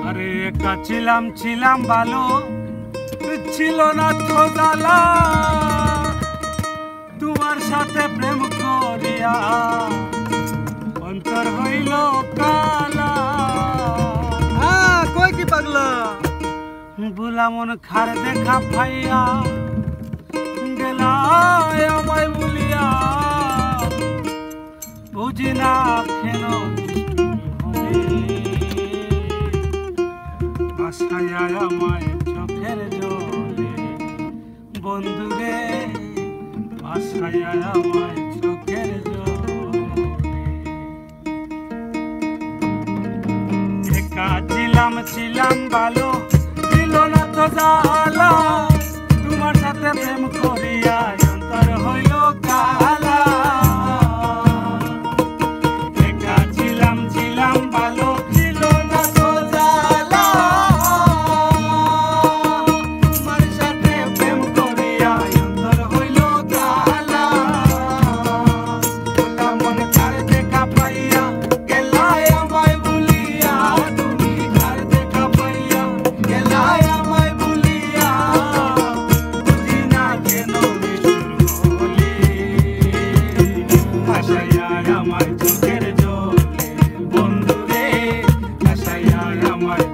আরে একা ছিলাম ভালো, ছিল না তো জ্বালা। তোমার সাথে প্রেম করিয়া অন্তর হইল কালা। কই কি পাগলা বুলা মন খার দেখা ভাইয়া গেলা আমায় বলিয়া, বুঝি না কেন আশায় আমায় চোখের জলে বন্ধুরে, আশায় আমায় চোখের জলে। একা ছিলাম ভালো, ছিল না তো জ্বালা। তোমার সাথে প্রেম করিয়া অন্তর হইল কালা। একা ছিলাম ভালো, ছিল না তো জ্বালা। তোমার সাথে প্রেম করিয়া অন্তর হইল কালা। তোলা মনে কার দেখা পাইয়া গেলাই আমায় ভুলিয়া, তুমি কার দেখা পাইয়া গেলাই আমায় ভুলিয়া, বুঝি না কেন নিষ্ঠুর হলি। আশায় আমায় চোখের জলে বন্ধুরে, আশায় আমায়